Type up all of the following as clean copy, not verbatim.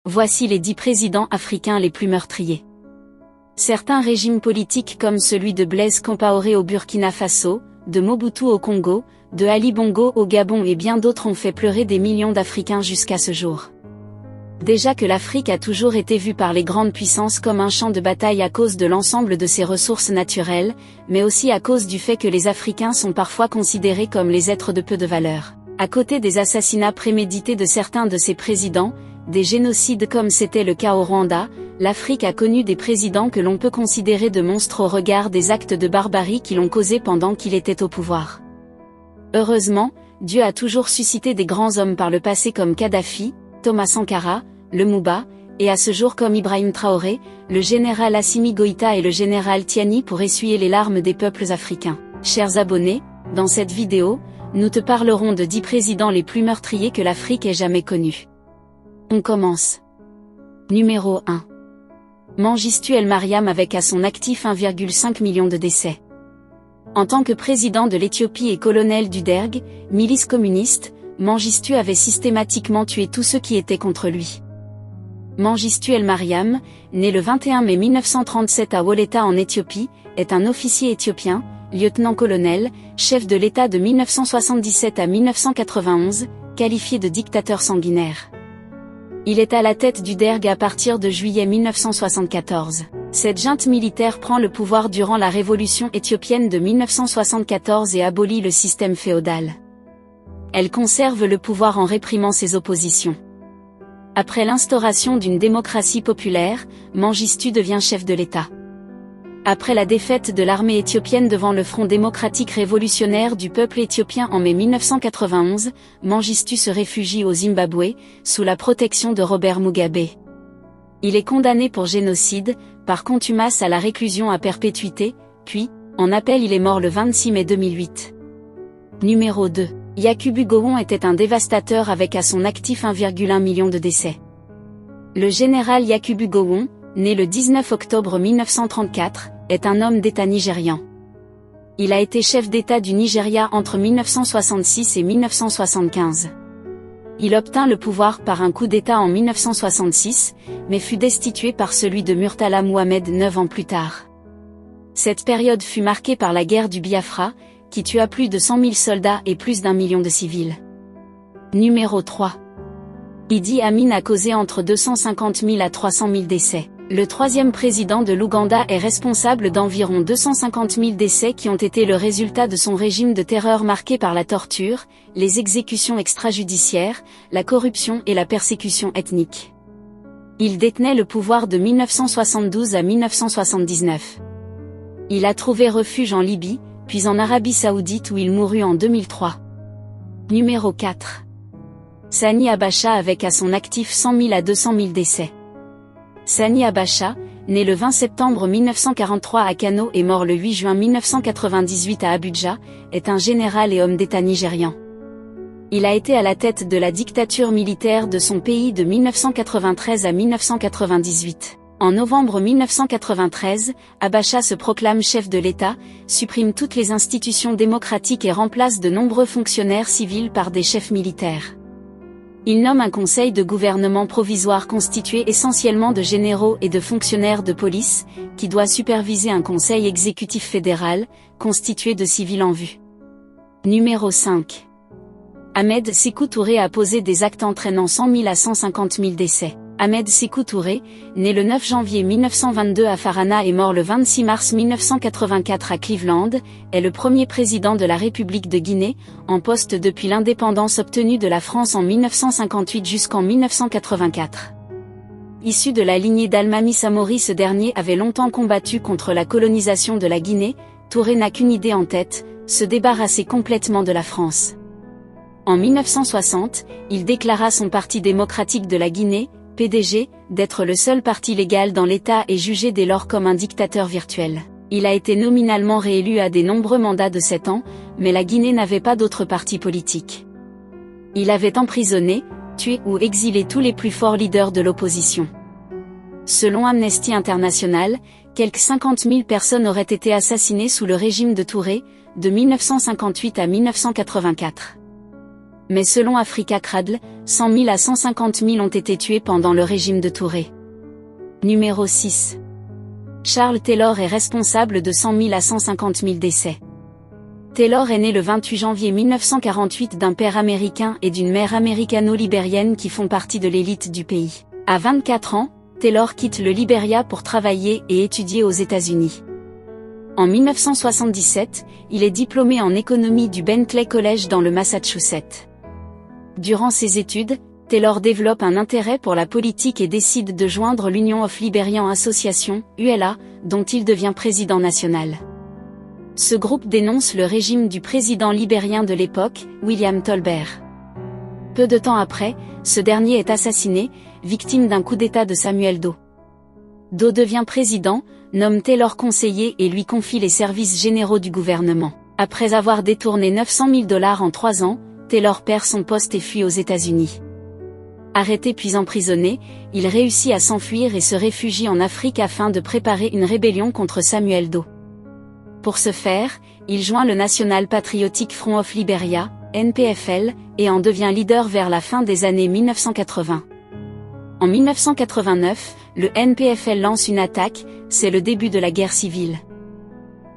Voici les 10 présidents africains les plus meurtriers. Certains régimes politiques comme celui de Blaise Compaoré au Burkina Faso, de Mobutu au Congo, de Ali Bongo au Gabon et bien d'autres ont fait pleurer des millions d'Africains jusqu'à ce jour. Déjà que l'Afrique a toujours été vue par les grandes puissances comme un champ de bataille à cause de l'ensemble de ses ressources naturelles, mais aussi à cause du fait que les Africains sont parfois considérés comme les êtres de peu de valeur. À côté des assassinats prémédités de certains de ses présidents, des génocides comme c'était le cas au Rwanda, l'Afrique a connu des présidents que l'on peut considérer de monstres au regard des actes de barbarie qu'ils ont causés pendant qu'il était au pouvoir. Heureusement, Dieu a toujours suscité des grands hommes par le passé comme Kadhafi, Thomas Sankara, Lumumba, et à ce jour comme Ibrahim Traoré, le général Assimi Goïta et le général Tiani pour essuyer les larmes des peuples africains. Chers abonnés, dans cette vidéo, nous te parlerons de 10 présidents les plus meurtriers que l'Afrique ait jamais connus. On commence. Numéro 1. Mengistu El Mariam avec à son actif 1,5 million de décès. En tant que président de l'Éthiopie et colonel du Derg, milice communiste, Mengistu avait systématiquement tué tous ceux qui étaient contre lui. Mengistu El Mariam, né le 21 mai 1937 à Woleta en Éthiopie, est un officier éthiopien, lieutenant-colonel, chef de l'État de 1977 à 1991, qualifié de dictateur sanguinaire. Il est à la tête du Derg à partir de juillet 1974. Cette junte militaire prend le pouvoir durant la révolution éthiopienne de 1974 et abolit le système féodal. Elle conserve le pouvoir en réprimant ses oppositions. Après l'instauration d'une démocratie populaire, Mengistu devient chef de l'État. Après la défaite de l'armée éthiopienne devant le Front démocratique révolutionnaire du peuple éthiopien en mai 1991, Mengistu se réfugie au Zimbabwe, sous la protection de Robert Mugabe. Il est condamné pour génocide, par contumace à la réclusion à perpétuité, puis, en appel il est mort le 26 mai 2008. Numéro 2. Yakubu Gowon était un dévastateur avec à son actif 1,1 million de décès. Le général Yakubu Gowon, né le 19 octobre 1934, est un homme d'État nigérian. Il a été chef d'État du Nigeria entre 1966 et 1975. Il obtint le pouvoir par un coup d'État en 1966, mais fut destitué par celui de Murtala Mohamed 9 ans plus tard. Cette période fut marquée par la guerre du Biafra, qui tua plus de 100 000 soldats et plus d'1 million de civils. Numéro 3. Idi Amin a causé entre 250 000 à 300 000 décès. Le troisième président de l'Ouganda est responsable d'environ 250 000 décès qui ont été le résultat de son régime de terreur marqué par la torture, les exécutions extrajudiciaires, la corruption et la persécution ethnique. Il détenait le pouvoir de 1972 à 1979. Il a trouvé refuge en Libye, puis en Arabie Saoudite où il mourut en 2003. Numéro 4. Sani Abacha avec à son actif 100 000 à 200 000 décès. Sani Abacha, né le 20 septembre 1943 à Kano et mort le 8 juin 1998 à Abuja, est un général et homme d'État nigérian. Il a été à la tête de la dictature militaire de son pays de 1993 à 1998. En novembre 1993, Abacha se proclame chef de l'État, supprime toutes les institutions démocratiques et remplace de nombreux fonctionnaires civils par des chefs militaires. Il nomme un conseil de gouvernement provisoire constitué essentiellement de généraux et de fonctionnaires de police, qui doit superviser un conseil exécutif fédéral, constitué de civils en vue. Numéro 5. Ahmed Sékou Touré a posé des actes entraînant 100 000 à 150 000 décès. Ahmed Sékou Touré, né le 9 janvier 1922 à Farana et mort le 26 mars 1984 à Cleveland, est le premier président de la République de Guinée, en poste depuis l'indépendance obtenue de la France en 1958 jusqu'en 1984. Issu de la lignée d'Almami Samori, ce dernier avait longtemps combattu contre la colonisation de la Guinée. Touré n'a qu'une idée en tête, se débarrasser complètement de la France. En 1960, il déclara son Parti démocratique de la Guinée, PDG, d'être le seul parti légal dans l'État et jugé dès lors comme un dictateur virtuel. Il a été nominalement réélu à des nombreux mandats de 7 ans, mais la Guinée n'avait pas d'autre parti politique. Il avait emprisonné, tué ou exilé tous les plus forts leaders de l'opposition. Selon Amnesty International, quelques 50 000 personnes auraient été assassinées sous le régime de Touré, de 1958 à 1984. Mais selon Africa Cradle, 100 000 à 150 000 ont été tués pendant le régime de Touré. Numéro 6. Charles Taylor est responsable de 100 000 à 150 000 décès. Taylor est né le 28 janvier 1948 d'un père américain et d'une mère américano-libérienne qui font partie de l'élite du pays. À 24 ans, Taylor quitte le Libéria pour travailler et étudier aux États-Unis. En 1977, il est diplômé en économie du Bentley College dans le Massachusetts. Durant ses études, Taylor développe un intérêt pour la politique et décide de joindre l'Union of Liberian Association, ULA, dont il devient président national. Ce groupe dénonce le régime du président libérien de l'époque, William Tolbert. Peu de temps après, ce dernier est assassiné, victime d'un coup d'État de Samuel Doe. Doe devient président, nomme Taylor conseiller et lui confie les services généraux du gouvernement. Après avoir détourné 900 000 $ en 3 ans, Taylor perd son poste et fuit aux États-Unis. Arrêté puis emprisonné, il réussit à s'enfuir et se réfugie en Afrique afin de préparer une rébellion contre Samuel Doe. Pour ce faire, il joint le National Patriotic Front of Liberia, NPFL, et en devient leader vers la fin des années 1980. En 1989, le NPFL lance une attaque, c'est le début de la guerre civile.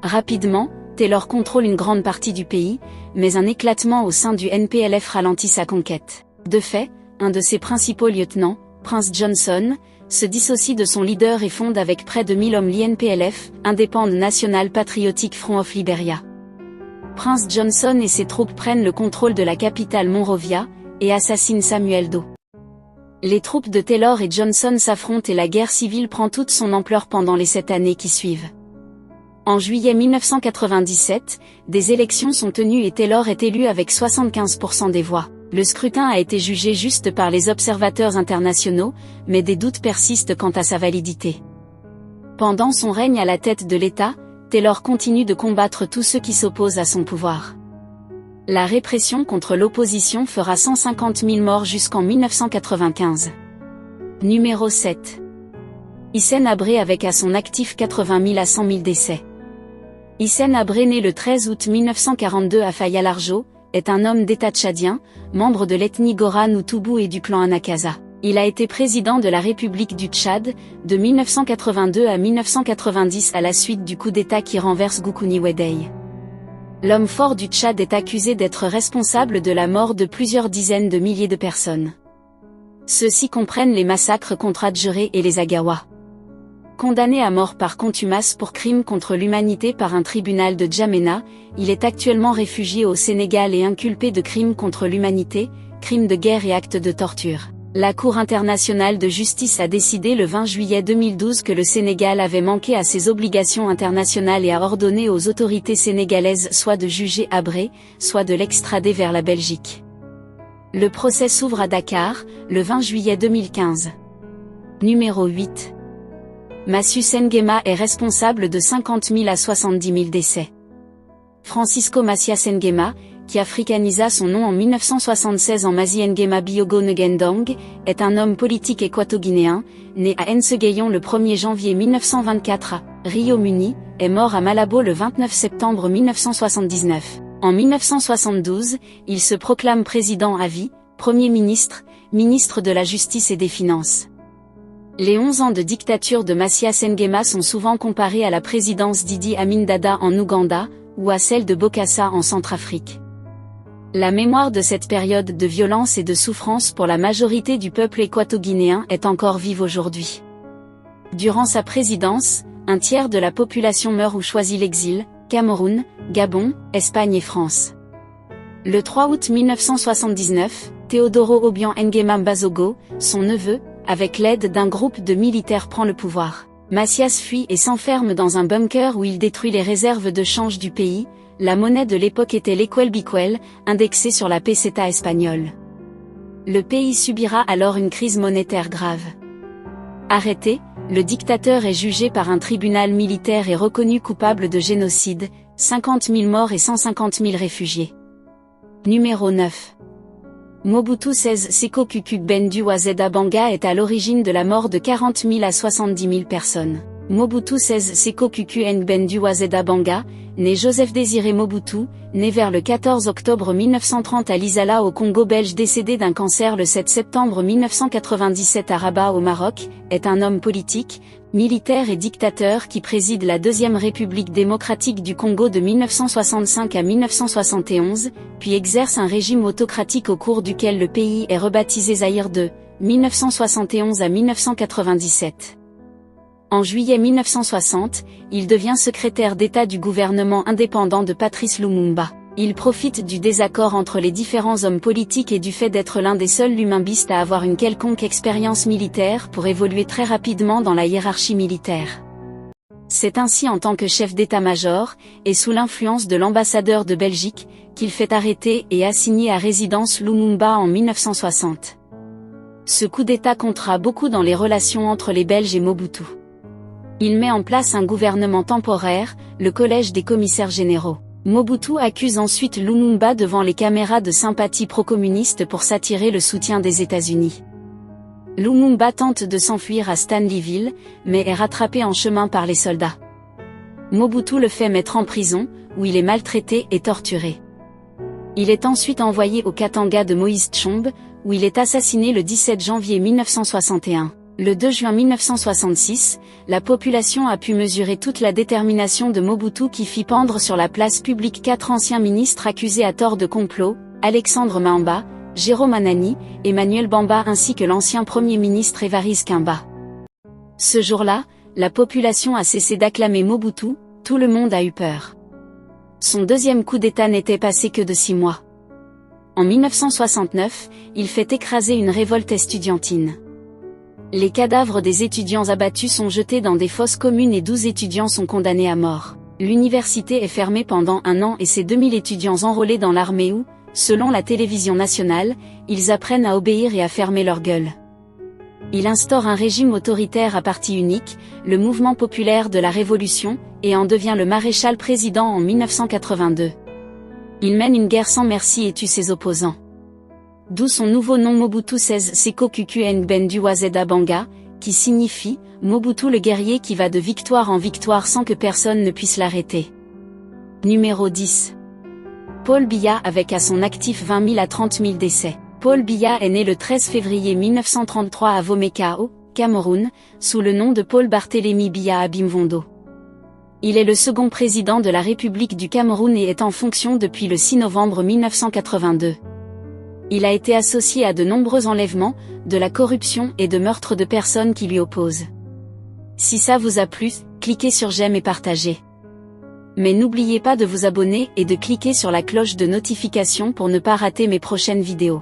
Rapidement, Taylor contrôle une grande partie du pays, mais un éclatement au sein du NPLF ralentit sa conquête. De fait, un de ses principaux lieutenants, Prince Johnson, se dissocie de son leader et fonde avec près de 1000 hommes l'INPLF, Independent National Patriotic Front of Liberia. Prince Johnson et ses troupes prennent le contrôle de la capitale Monrovia, et assassinent Samuel Doe. Les troupes de Taylor et Johnson s'affrontent et la guerre civile prend toute son ampleur pendant les 7 années qui suivent. En juillet 1997, des élections sont tenues et Taylor est élu avec 75% des voix. Le scrutin a été jugé juste par les observateurs internationaux, mais des doutes persistent quant à sa validité. Pendant son règne à la tête de l'État, Taylor continue de combattre tous ceux qui s'opposent à son pouvoir. La répression contre l'opposition fera 150 000 morts jusqu'en 1995. Numéro 7. Hissène Habré avec à son actif 80 000 à 100 000 décès. Hissène Habré, né le 13 août 1942 à Faya-Largeau, est un homme d'État tchadien, membre de l'ethnie Goran ou Toubou et du clan Anakaza. Il a été président de la République du Tchad, de 1982 à 1990 à la suite du coup d'État qui renverse Goukouni Weddey. L'homme fort du Tchad est accusé d'être responsable de la mort de plusieurs dizaines de milliers de personnes. Ceux-ci comprennent les massacres contre Adjéré et les Agawa. Condamné à mort par contumace pour crimes contre l'humanité par un tribunal de Djamena, il est actuellement réfugié au Sénégal et inculpé de crimes contre l'humanité, crimes de guerre et actes de torture. La Cour internationale de justice a décidé le 20 juillet 2012 que le Sénégal avait manqué à ses obligations internationales et a ordonné aux autorités sénégalaises soit de juger Habré, soit de l'extrader vers la Belgique. Le procès s'ouvre à Dakar, le 20 juillet 2015. Numéro 8. Massius Nguema est responsable de 50 000 à 70 000 décès. Francisco Macias Nguema, qui africanisa son nom en 1976 en Masi Nguema Biogo Ngendong, est un homme politique équato-guinéen, né à Nsegayon le 1er janvier 1924 à Rio Muni, est mort à Malabo le 29 septembre 1979. En 1972, il se proclame président à vie, Premier ministre, ministre de la Justice et des Finances. Les 11 ans de dictature de Macias Nguema sont souvent comparés à la présidence d'Idi Amin Dada en Ouganda, ou à celle de Bokassa en Centrafrique. La mémoire de cette période de violence et de souffrance pour la majorité du peuple équato-guinéen est encore vive aujourd'hui. Durant sa présidence, un tiers de la population meurt ou choisit l'exil, Cameroun, Gabon, Espagne et France. Le 3 août 1979, Teodoro Obiang Nguema Mbazogo, son neveu, avec l'aide d'un groupe de militaires prend le pouvoir. Macias fuit et s'enferme dans un bunker où il détruit les réserves de change du pays. La monnaie de l'époque était l'Equel Biquel, indexée sur la peseta espagnole. Le pays subira alors une crise monétaire grave. Arrêté, le dictateur est jugé par un tribunal militaire et reconnu coupable de génocide, 50 000 morts et 150 000 réfugiés. Numéro 9. Mobutu Sese Seko Kuku Bendu Wazeda Banga est à l'origine de la mort de 40 000 à 70 000 personnes. Mobutu Sese Seko Kuku Ngbendu Wazeda Banga, né Joseph Désiré Mobutu, né vers le 14 octobre 1930 à Lisala au Congo belge, décédé d'un cancer le 7 septembre 1997 à Rabat au Maroc, est un homme politique, militaire et dictateur qui préside la Deuxième République démocratique du Congo de 1965 à 1971, puis exerce un régime autocratique au cours duquel le pays est rebaptisé Zaïre de 1971 à 1997. En juillet 1960, il devient secrétaire d'État du gouvernement indépendant de Patrice Lumumba. Il profite du désaccord entre les différents hommes politiques et du fait d'être l'un des seuls lumumbistes à avoir une quelconque expérience militaire pour évoluer très rapidement dans la hiérarchie militaire. C'est ainsi en tant que chef d'état-major, et sous l'influence de l'ambassadeur de Belgique, qu'il fait arrêter et assigner à résidence Lumumba en 1960. Ce coup d'État comptera beaucoup dans les relations entre les Belges et Mobutu. Il met en place un gouvernement temporaire, le Collège des commissaires généraux. Mobutu accuse ensuite Lumumba devant les caméras de sympathie pro-communiste pour s'attirer le soutien des États-Unis. Lumumba tente de s'enfuir à Stanleyville, mais est rattrapé en chemin par les soldats. Mobutu le fait mettre en prison, où il est maltraité et torturé. Il est ensuite envoyé au Katanga de Moïse Tshombe, où il est assassiné le 17 janvier 1961. Le 2 juin 1966, la population a pu mesurer toute la détermination de Mobutu qui fit pendre sur la place publique 4 anciens ministres accusés à tort de complot, Alexandre Mamba, Jérôme Anani, Emmanuel Bamba ainsi que l'ancien Premier ministre Évariste Kimba. Ce jour-là, la population a cessé d'acclamer Mobutu, tout le monde a eu peur. Son deuxième coup d'État n'était passé que de 6 mois. En 1969, il fait écraser une révolte estudiantine. Les cadavres des étudiants abattus sont jetés dans des fosses communes et 12 étudiants sont condamnés à mort. L'université est fermée pendant 1 an et ses 2000 étudiants enrôlés dans l'armée où, selon la télévision nationale, ils apprennent à obéir et à fermer leur gueule. Il instaure un régime autoritaire à parti unique, le mouvement populaire de la Révolution, et en devient le maréchal président en 1982. Il mène une guerre sans merci et tue ses opposants. D'où son nouveau nom Mobutu Sese Seko Kuku Ngbendu Wazeda Banga, qui signifie « Mobutu le guerrier qui va de victoire en victoire sans que personne ne puisse l'arrêter ». Numéro 10. Paul Biya avec à son actif 20 000 à 30 000 décès. Paul Biya est né le 13 février 1933 à Womeka au Cameroun, sous le nom de Paul Barthélémy Biya Abimvondo. Il est le second président de la République du Cameroun et est en fonction depuis le 6 novembre 1982. Il a été associé à de nombreux enlèvements, de la corruption et de meurtres de personnes qui lui opposent. Si ça vous a plu, cliquez sur j'aime et partagez. Mais n'oubliez pas de vous abonner et de cliquer sur la cloche de notification pour ne pas rater mes prochaines vidéos.